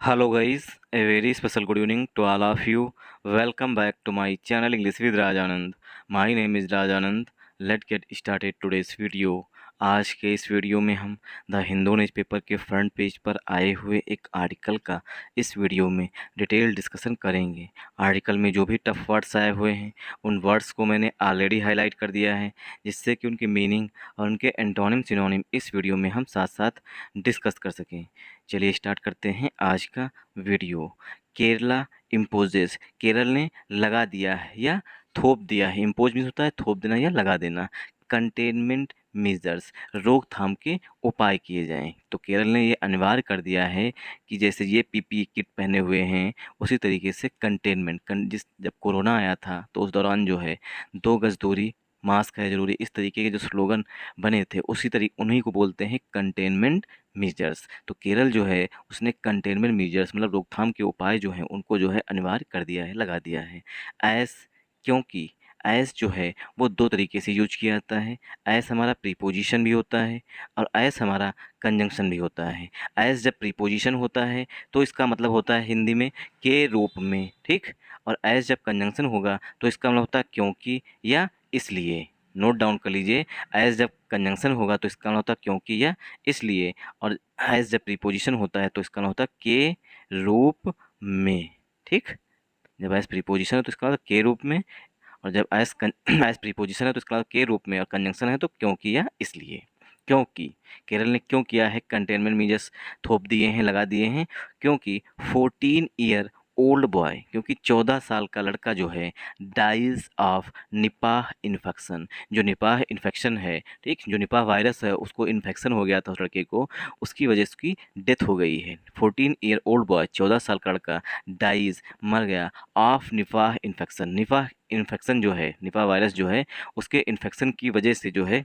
Hello guys, a very special good evening to all of you. Welcome back to my channel English with Rajanand. My name is Rajanand. Let's get started today's video. आज के इस video में हम the Hindu newspaper के front page पर आए हुए एक आर्टिकल का इस वीडियो में डिटेल डिस्कशन करेंगे। आर्टिकल में जो भी टफ वर्ड्स आए हुए हैं उन वर्ड्स को मैंने ऑलरेडी हाईलाइट कर दिया है, जिससे कि उनकी मीनिंग और उनके एंटोनिम सिनोनिम इस वीडियो में हम साथ साथ डिस्कस कर सकें। चलिए स्टार्ट करते हैं आज का वीडियो। केरला इम्पोजेस, केरल ने लगा दिया है या थोप दिया है। इम्पोज मीन्स होता है थोप देना या लगा देना। कंटेनमेंट मेजर्स, रोकथाम के उपाय किए जाएं। तो केरल ने ये अनिवार्य कर दिया है कि जैसे ये पीपीई किट पहने हुए हैं उसी तरीके से कंटेनमेंट जिस जब कोरोना आया था तो उस दौरान जो है 2 गज दूरी, मास्क है ज़रूरी, इस तरीके के जो स्लोगन बने थे उसी तरीके उन्हीं को बोलते हैं कंटेनमेंट मेजर्स। तो केरल जो है उसने कंटेनमेंट मेजर्स मतलब रोकथाम के उपाय जो हैं उनको जो है अनिवार्य कर दिया है, लगा दिया है। एज, क्योंकि एज जो है वो 2 तरीके से यूज किया जाता है। एज हमारा प्रीपोजिशन भी होता है और एज हमारा कंजंक्शन भी होता है। एज जब प्रीपोजिशन होता है तो इसका मतलब होता है हिंदी में के रूप में, ठीक। और एज जब कंजंक्शन होगा तो इसका मतलब होता है क्योंकि या इसलिए। नोट डाउन कर लीजिए, एज जब कंजंक्शन होगा तो इसका मतलब होता है क्योंकि या इसलिए, और एज जब प्रीपोजिशन होता है तो इसका मतलब होता है के रूप में, ठीक। जब एज प्रीपोजिशन है तो इसका मतलब के रूप में, और जब एज एज प्रीपोजिशन है तो इसका मतलब के रूप में, और कंजंक्शन है तो क्योंकि या इसलिए। क्योंकि केरल ने क्यों किया है कंटेनमेंट मीजर्स थोप दिए हैं, लगा दिए हैं, क्योंकि 14 ईयर ओल्ड बॉय, क्योंकि 14 साल का लड़का जो है डाइज ऑफ निपाह इन्फेक्शन, जो निपाह इन्फेक्शन है, ठीक, जो निपाह वायरस है उसको इन्फेक्शन हो गया था उस लड़के को, उसकी वजह से उसकी डेथ हो गई है। 14 ईयर ओल्ड बॉय, 14 साल का लड़का डाइज, मर गया, of Nipah infection. Nipah infection जो है, निपाह वायरस जो है उसके इन्फेक्शन की वजह से जो है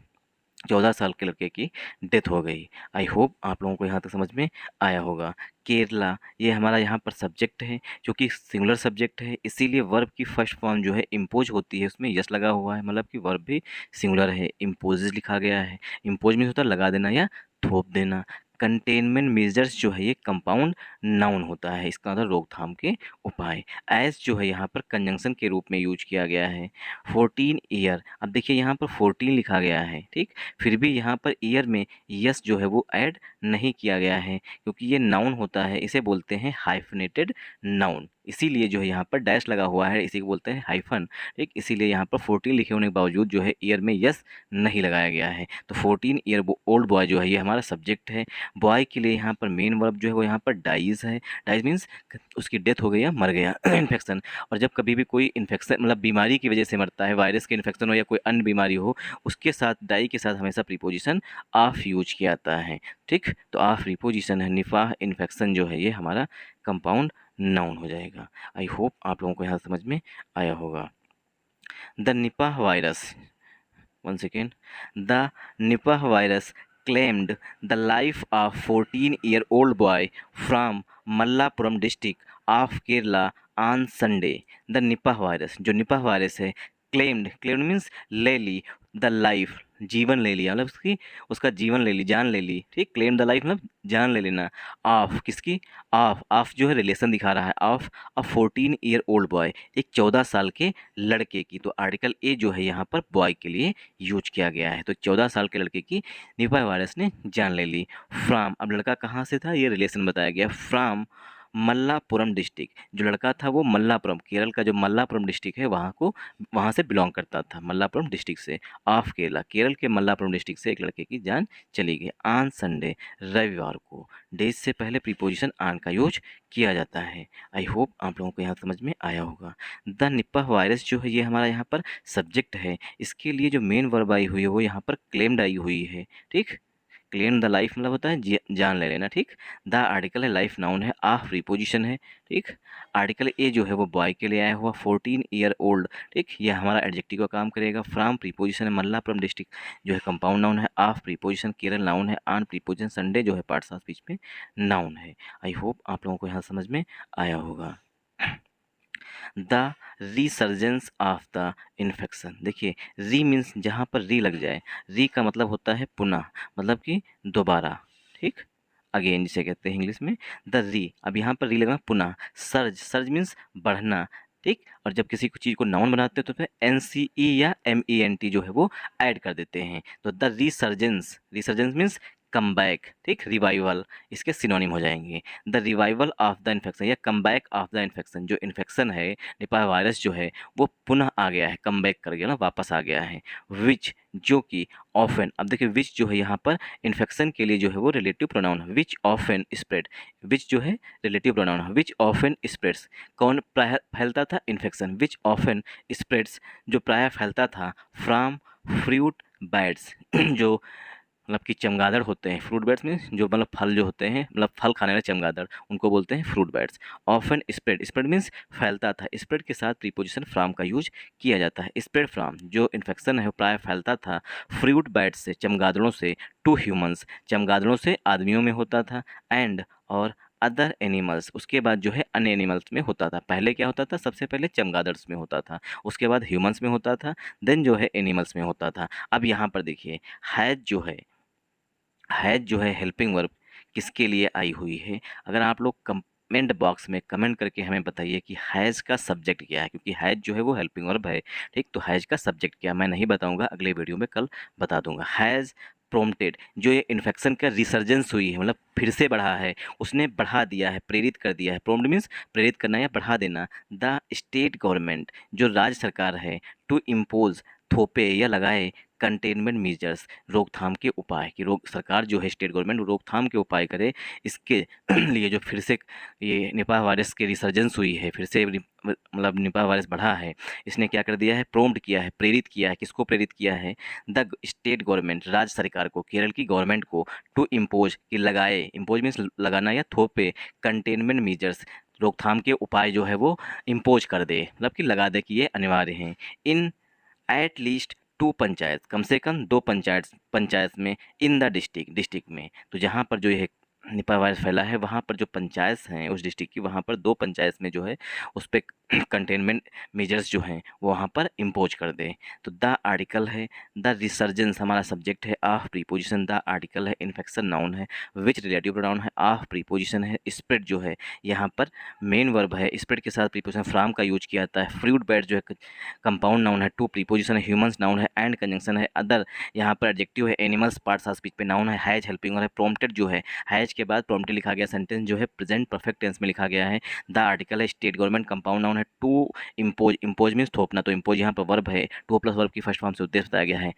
14 साल के लड़के की डेथ हो गई। आई होप आप लोगों को यहाँ तक समझ में आया होगा। केरला ये हमारा यहाँ पर सब्जेक्ट है जो कि सिंगुलर सब्जेक्ट है, इसीलिए वर्ब की फर्स्ट फॉर्म जो है इम्पोज होती है, उसमें यस लगा हुआ है, मतलब कि वर्ब भी सिंगुलर है, इम्पोजेज लिखा गया है। इम्पोज मीन्स होता है लगा देना या थोप देना। कंटेनमेंट मेजर्स जो है ये कंपाउंड नाउन होता है, इसका मतलब रोकथाम के उपाय। एज जो है यहाँ पर कंजंक्शन के रूप में यूज किया गया है। 14 ईयर, अब देखिए यहाँ पर 14 लिखा गया है, ठीक, फिर भी यहाँ पर ईयर में यस जो है वो ऐड नहीं किया गया है, क्योंकि ये नाउन होता है, इसे बोलते हैं हाइफनेटेड नाउन, इसीलिए जो है यहाँ पर डैश लगा हुआ है, इसी को बोलते हैं हाइफन, ठीक। इसीलिए यहाँ पर 14 लिखे होने के बावजूद जो है ईयर में यस नहीं लगाया गया है। तो 14 ईयर ओल्ड बॉय जो है ये हमारा सब्जेक्ट है। बॉय के लिए यहाँ पर मेन वर्ब जो है वो यहाँ पर डाइज है। डाइज मीन्स उसकी डेथ हो गई या मर गया, इन्फेक्शन। और जब कभी भी कोई इन्फेक्शन मतलब बीमारी की वजह से मरता है, वायरस के इन्फेक्शन हो या कोई अन्य बीमारी हो, उसके साथ डाई के साथ हमेशा प्रीपोजिशन ऑफ यूज किया जाता है, ठीक। तो ऑफ प्रीपोजिशन है, निफाह इन्फेक्शन जो है ये हमारा कंपाउंड नाउन हो जाएगा। आई होप आप लोगों को यहाँ समझ में आया होगा। The Nipah virus, one second, the Nipah virus claimed the life of 14-year-old boy from Mallappuram district of Kerala on Sunday. The Nipah virus, जो निपाह वायरस है, claimed मीन्स ले ली, द लाइफ जीवन ले लिया, मतलब उसकी उसका जीवन ले ली, जान ले ली, ठीक। क्लेम द लाइफ मतलब जान ले लेना। ऑफ किसकी, ऑफ जो है रिलेशन दिखा रहा है, ऑफ अ 14-ईयर-ओल्ड बॉय, एक 14 साल के लड़के की। तो आर्टिकल ए जो है यहाँ पर बॉय के लिए यूज किया गया है। तो 14 साल के लड़के की निपाह वायरस ने जान ले ली। फ्राम, अब लड़का कहाँ से था ये रिलेशन बताया गया। फ्राम मल्लापुरम डिस्ट्रिक्ट, जो लड़का था वो मल्लापुरम, केरल का जो मल्लापुरम डिस्ट्रिक्ट है वहाँ से बिलोंग करता था, मल्लापुरम डिस्ट्रिक्ट से। ऑफ केरला, केरल के मल्लापुरम डिस्ट्रिक्ट से एक लड़के की जान चली गई। ऑन संडे, रविवार को। डेज से पहले प्रीपोजिशन ऑन का यूज किया जाता है। आई होप आप लोगों को यहाँ समझ में आया होगा। द निपाह वायरस जो है ये हमारा यहाँ पर सब्जेक्ट है, इसके लिए जो मेन वर्ब आई हुई है वो यहाँ पर क्लेम्ड आई हुई है, ठीक। क्लेम द लाइफ मतलब होता है जान ले लेना, ठीक। द आर्टिकल है, लाइफ नाउन है, ऑफ प्रीपोजिशन है, ठीक। आर्टिकल ए जो है वो बॉय के लिए आया हुआ, 14-ईयर-ओल्ड, ठीक, ये हमारा एडजेक्टिव का काम करेगा। फ्राम प्रीपोजिशन है, मल्लापुरम डिस्ट्रिक्ट जो है कंपाउंड नाउन है। ऑफ प्रीपोजिशन केरल नाउन है। ऑन प्रीपोजिशन संडे जो है पार्ट्स ऑफ स्पीच में नाउन है। आई होप आप लोगों को यहाँ समझ में आया होगा। The resurgence of the infection, देखिए री मीन्स जहाँ पर री लग जाए, री का मतलब होता है पुनः, मतलब कि दोबारा, ठीक। अगेन जिसे कहते हैं इंग्लिश में द री। अब यहाँ पर री लगना पुनः। सर्ज, सर्ज मीन्स बढ़ना, ठीक। और जब किसी चीज़ को नाउन बनाते हैं तो उसमें एन-सी-ई या एम-ई-एन-टी जो है वो ऐड कर देते हैं। तो the resurgence, resurgence means come back, ठीक, रिवाइवल, इसके सिनोनिम हो जाएंगे। The revival of the infection या come back of the infection, जो इन्फेक्शन है, निपाह वायरस जो है वो पुनः आ गया है, कम बैक कर गया ना, वापस आ गया है। विच, जो कि, ऑफन, अब देखिए विच जो है यहाँ पर इन्फेक्शन के लिए जो है वो रिलेटिव प्रोनाउन है। विच ऑफन स्प्रेड, विच जो है रिलेटिव प्रोनाउन है। विच ऑफन स्प्रेड्स, कौन प्राय फैलता था, इन्फेक्शन। विच ऑफन स्प्रेड्स, जो प्राय फैलता था, फ्रॉम फ्रूट बैट्स जो मतलब कि चमगादड़ होते हैं। फ्रूट बैट्स मीन्स जो मतलब फल जो होते हैं, मतलब फल खाने वाले चमगादड़, उनको बोलते हैं fruit bats. Often spread, spread means फैलता था। स्प्रेड के साथ प्रीपोजिशन फ्रॉम का यूज किया जाता है। स्प्रेड फ्रॉम, जो इन्फेक्शन है वो प्राय फैलता था फ्रूट बैट्स से, चमगादड़ों से, टू ह्यूमंस, चमगादड़ों से आदमियों में होता था, एंड और अदर एनिमल्स, उसके बाद जो है अन्य एनिमल्स में होता था। पहले क्या होता था, सबसे पहले चमगादड़्स में होता था, उसके बाद ह्यूमंस में होता था, देन जो है एनिमल्स में होता था। अब यहाँ पर देखिए हैज जो है हेल्पिंग वर्ब किसके लिए आई हुई है। अगर आप लोग कमेंट बॉक्स में कमेंट करके हमें बताइए कि हैज़ का सब्जेक्ट क्या है, क्योंकि हैज़ जो है वो हेल्पिंग वर्ब है, ठीक। तो हैज़ का सब्जेक्ट क्या, मैं नहीं बताऊंगा, अगले वीडियो में कल बता दूंगा। हैज़ प्रोम्प्टेड, जो ये इन्फेक्शन का रिसर्जेंस हुई है, मतलब फिर से बढ़ा है, उसने बढ़ा दिया है, प्रेरित कर दिया है। प्रोम्प्ट मीन्स प्रेरित करना या बढ़ा देना। द स्टेट गवर्नमेंट, जो राज्य सरकार है, टू इम्पोज, थोपे या लगाए, कंटेनमेंट मेजर्स, रोकथाम के उपाय, कि सरकार जो है स्टेट गवर्नमेंट रोकथाम के उपाय करे। इसके लिए जो फिर से ये निपाह वायरस की रिसर्जेंस हुई है, फिर से मतलब निपाह वायरस बढ़ा है, इसने क्या कर दिया है, प्रोम्प्ट किया है, प्रेरित किया है। किसको प्रेरित किया है, द स्टेट गवर्नमेंट, राज्य सरकार को, केरल की गवर्नमेंट को, टू इम्पोज, कि लगाए, इम्पोज मीन्स लगाना या थोपे, कंटेनमेंट मेजर्स, रोकथाम के उपाय जो है वो इम्पोज कर दे, मतलब कि लगा दे कि ये अनिवार्य हैं। इन एट लीस्ट टू पंचायत, कम से कम दो पंचायत में, इन द डिस्ट्रिक्ट में, तो जहाँ पर जो ये निपाह वायरस फैला है वहाँ पर जो पंचायत हैं उस डिस्ट्रिक्ट की, वहाँ पर दो पंचायत में जो है उस पर कंटेनमेंट मेजर्स जो हैं वो वहाँ पर इम्पोज कर दें। तो द आर्टिकल है, द रिसर्जेंस हमारा सब्जेक्ट है, ऑफ प्रीपोजिशन, द आर्टिकल है, इन्फेक्शन नाउन है, विच रिलेटिव प्रोनाउन है, ऑफ प्रीपोजिशन है, स्प्रेड जो है यहाँ पर मेन वर्ब है, स्प्रेड के साथ प्रीपोजिशन फ्रॉम का यूज किया जाता है। फ्रूट बैट जो है कंपाउंड नाउन है, टू प्रीपोजिशन है, ह्यूमंस नाउन है, एंड कंजंक्शन है, अदर यहाँ पर एडजेक्टिव है, एनिमल्स पार्ट्स ऑफ स्पीच पे नाउन है, हैज हेल्पिंग और है, प्रोम्प्टेड जो है, हैज के बाद प्रोम्प्टेड लिखा गया, सेंटेंस जो है प्रेजेंट परफेक्ट टेंस में लिखा गया है। द आर्टिकल है, स्टेट गवर्नमेंट कंपाउंड नाउन है, टू इम्पोज, इम्पोज मीन्स थोपना, तो इम्पोज यहाँ पर वर्ब है, टू प्लस वर्ब की फर्स्ट फॉर्म से उद्देश्य बताया गया है।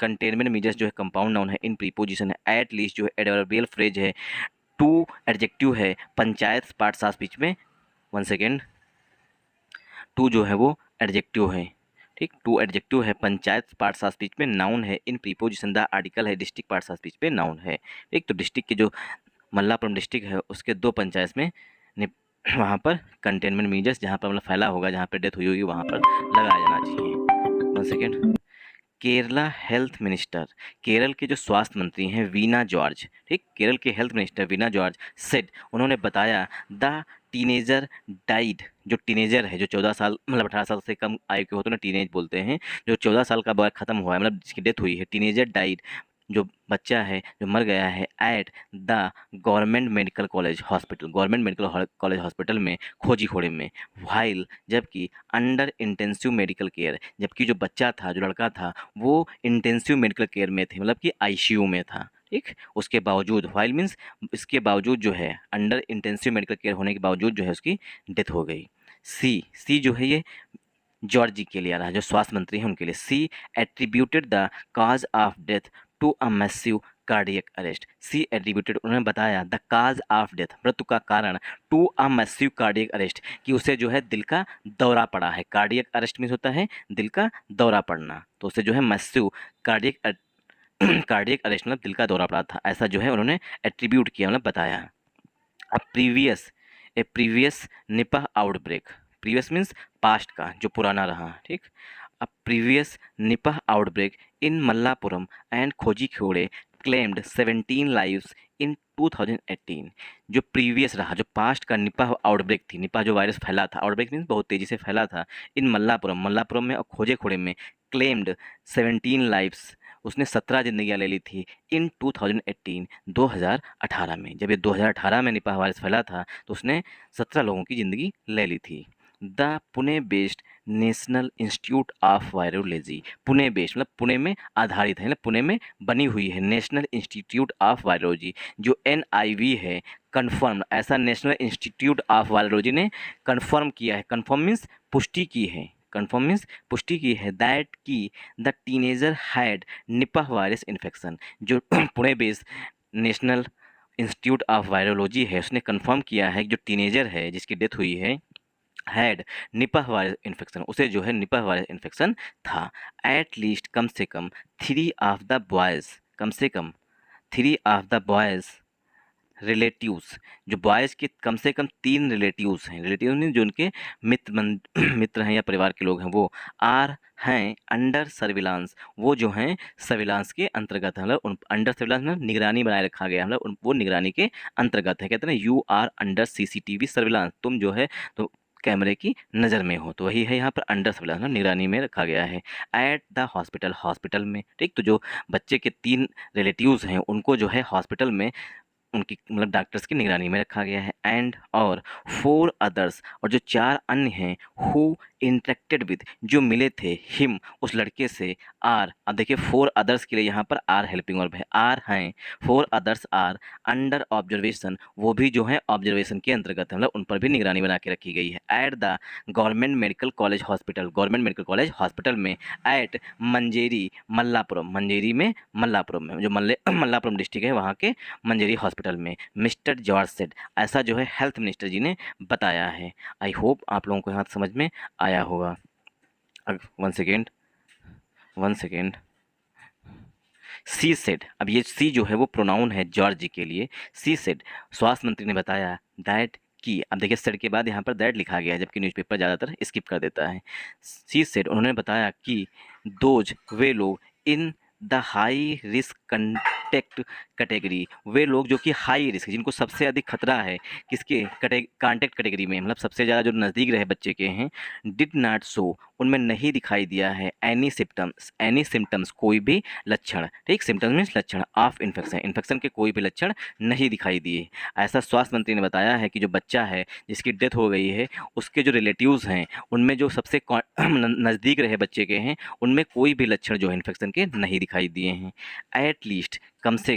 कंटेनमेंट मीजर्स जो है कंपाउंड नाउन है, इन प्रीपोजिशन है, एट लीस्ट जो है एडवर्बियल फ्रेज है, टू एडजेक्टिव है, पंचायत पार्ट्स ऑफ स्पीच में, वन सेकेंड, टू जो है वो एडजेक्टिव है, ठीक, टू एडजेक्टिव है, पंचायत पार्ट्स ऑफ स्पीच में नाउन है, इन प्रीपोजिशन, द आर्टिकल है, डिस्ट्रिक्ट पार्ट्स ऑफ स्पीच पे नाउन है, ठीक। तो डिस्ट्रिक्ट के जो मल्लापुरम डिस्ट्रिक्ट है उसके दो पंचायत में वहाँ पर कंटेनमेंट मीजर्स, जहाँ पर मतलब फैला होगा, जहाँ पर डेथ हुई होगी वहाँ पर लगाया जाना चाहिए। One second, Kerala health minister, Kerala के जो स्वास्थ्य मंत्री हैं वीना जॉर्ज, ठीक, केरल के health minister Veena George said, उन्होंने बताया, द टीनेजर डाइड, जो टीनेजर है, जो 14 साल मतलब 18 साल से कम आयु के होते हैं ना, टीनेज बोलते हैं, जो 14 साल का बॉय ख़त्म हुआ है, मतलब जिसकी डेथ हुई है, टीनेजर डाइड, जो बच्चा है जो मर गया है, at the government medical college hospital, government medical college hospital में, खोजी में, वाइल, जबकि अंडर इंटेंसिव मेडिकल केयर, जबकि जो बच्चा था, जो लड़का था, वो इंटेंसिव मेडिकल केयर में थे, मतलब कि आईसीयू में था, ठीक। उसके बावजूद, वाइल मीन्स इसके बावजूद जो है, अंडर इंटेंसिव मेडिकल केयर होने के बावजूद जो है उसकी डेथ हो गई। सी जो है ये जॉर्ज जी के लिए आ रहा है, जो स्वास्थ्य मंत्री हैं उनके लिए। She attributed the cause of death to a massive cardiac arrest, she attributed, उन्होंने बताया, द काज ऑफ डेथ, मृत्यु का कारण, to a massive cardiac arrest, कि उसे जो है दिल का दौरा पड़ा है। कार्डियक अरेस्ट मीन्स होता है दिल का दौरा पड़ना, तो उसे जो है मैसिव कार्डियक कार्डियक अरेस्ट मतलब दिल का दौरा पड़ा था, ऐसा जो है उन्होंने एट्रीब्यूट किया, मतलब बताया। अब previous Nipah outbreak, previous means past का, जो पुराना रहा, ठीक। अब previous Nipah outbreak in Malappuram and Kozhikode claimed 17 lives in 2018, जो प्रीवियस रहा, जो पास्ट का निपाह आउटब्रेक थी, निपाह जो वायरस फैला था, आउटब्रेक मीन्स बहुत तेज़ी से फैला था, इन मल्लापुरम में और खोजिकोडे में, क्लेम्ड 17 लाइव्स, उसने 17 जिंदगियां ले ली थी इन 2018 2018 में। जब ये 2018 में निपाह वायरस फैला था तो उसने 17 लोगों की ज़िंदगी ले ली थी। The Pune based National Institute of virology, Pune based मतलब पुणे में आधारित है, मतलब पुणे में बनी हुई है नेशनल इंस्टीट्यूट ऑफ वायरोलॉजी, जो NIV है, कन्फर्म, ऐसा नेशनल इंस्टीट्यूट ऑफ वायरोलॉजी ने कन्फर्म किया है। कन्फर्म मीन्स पुष्टि की है, कन्फर्म मीन्स पुष्टि की है दैट की the teenager had Nipah virus infection. जो Pune based National Institute of Virology है उसने कन्फर्म किया है कि जो टीनेजर है जिसकी डेथ हुई है हैड निपाह वायरस इन्फेक्शन, उसे जो है निपाह वायरस इन्फेक्शन था। एट लीस्ट कम से कम 3 ऑफ द बॉयज़, कम से कम 3 ऑफ द बॉयज़ रिलेटिव्स, जो बॉयज़ के कम से कम 3 रिलेटिव्स हैं, रिलेटिव मीन जो उनके मित्र हैं या परिवार के लोग हैं, वो हैं अंडर सर्विलांस, वो जो हैं सर्विलांस के अंतर्गत है, मतलब अंडर सर्विलांस में निगरानी बनाए रखा गया, मतलब वो निगरानी के अंतर्गत है। कहते हैं ना you are under CCTV surveillance, तुम जो है तो कैमरे की नज़र में हो, तो वही है यहाँ पर अंडर सर्विलांस, निगरानी में रखा गया है। एट द हॉस्पिटल, हॉस्पिटल में, ठीक। तो जो बच्चे के 3 रिलेटिव्स हैं उनको जो है हॉस्पिटल में उनकी मतलब डॉक्टर्स की निगरानी में रखा गया है। एंड और 4 अदर्स, और जो 4 अन्य हैं हु इंटरेक्टेड विद, जो मिले थे हिम, उस लड़के से, आर, अब देखिए 4 अदर्स के लिए यहाँ पर आर हेल्पिंग वर्ब है, आर हैं, 4 अदर्स आर अंडर ऑब्जर्वेशन, वो भी जो है ऑब्जर्वेशन के अंतर्गत है, मतलब उन पर भी निगरानी बना के रखी गई है। At the government medical college hospital, government medical college hospital में, एट मंजेरी मल्लापुरम, मंजेरी में मल्लापुरम में, जो मल्लापुरम डिस्ट्रिक्ट है वहाँ के मंजेरी हॉस्पिटल में, मिस्टर जॉर्ज सेड, ऐसा जो है हेल्थ मिनिस्टर जी ने बताया है। आई होप आप लोगों को यहाँ समझ में आया होगा। वन सेकेंड सी सेड, अब ये सी जो है वो प्रोनाउन है जॉर्ज जी के लिए। सी सेड, स्वास्थ्य मंत्री ने बताया दैट की, अब देखिए सेड के बाद यहाँ पर दैट लिखा गया है जबकि न्यूज़पेपर ज़्यादातर स्किप कर देता है। सी सेड, उन्होंने बताया कि दोज, वे लोग, in the high risk contact category, वे लोग जो कि हाई रिस्क, जिनको सबसे अधिक खतरा है, किसके कॉन्टेक्ट कैटेगरी में, मतलब सबसे ज़्यादा जो नज़दीक रहे बच्चे के हैं, डिड नॉट शो, उनमें नहीं दिखाई दिया है एनी सिम्टम्स, कोई भी लक्षण, ठीक, सिम्टम्स मीन्स लक्षण ऑफ इन्फेक्शन, इन्फेक्शन के कोई भी लक्षण नहीं दिखाई दिए। ऐसा स्वास्थ्य मंत्री ने बताया है कि जो बच्चा है जिसकी डेथ हो गई है उसके जो रिलेटिव्स हैं उनमें जो सबसे नज़दीक रहे बच्चे के हैं उनमें कोई भी लक्षण जो है इन्फेक्शन के नहीं दिखाई दिए हैं। एट लीस्ट कम से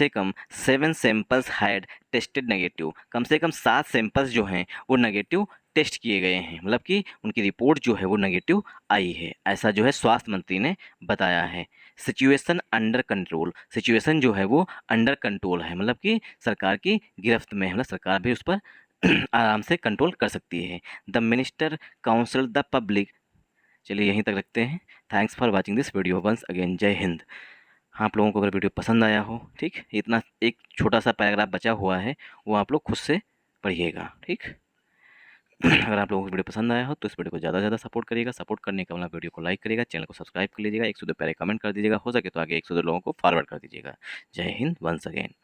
कम 7 सैंपल्स हैड टेस्टेड नेगेटिव, कम से कम 7 सैंपल्स जो हैं वो नेगेटिव टेस्ट किए गए हैं, मतलब कि उनकी रिपोर्ट जो है वो नेगेटिव आई है, ऐसा जो है स्वास्थ्य मंत्री ने बताया है। सिचुएशन अंडर कंट्रोल, सिचुएशन जो है वो अंडर कंट्रोल है, मतलब कि सरकार की गिरफ्त में है, मतलब सरकार भी उस पर आराम से कंट्रोल कर सकती है। The minister council the public, चलिए यहीं तक रखते हैं। Thanks for watching this video once again, जय हिंद। हाँ, आप लोगों को अगर वीडियो पसंद आया हो, ठीक, इतना एक छोटा सा पैराग्राफ बचा हुआ है वो आप लोग खुद से पढ़िएगा, ठीक। अगर आप लोगों को वीडियो पसंद आया हो तो इस वीडियो को ज़्यादा से ज़्यादा सपोर्ट करिएगा, सपोर्ट करने का मतलब वीडियो को लाइक करिएगा, चैनल को सब्सक्राइब कर लीजिएगा, 102 प्यारे कमेंट कर दीजिएगा, हो सके तो आगे 102 लोगों को फॉरवर्ड कर दीजिएगा। जय हिंद वंस अगेन।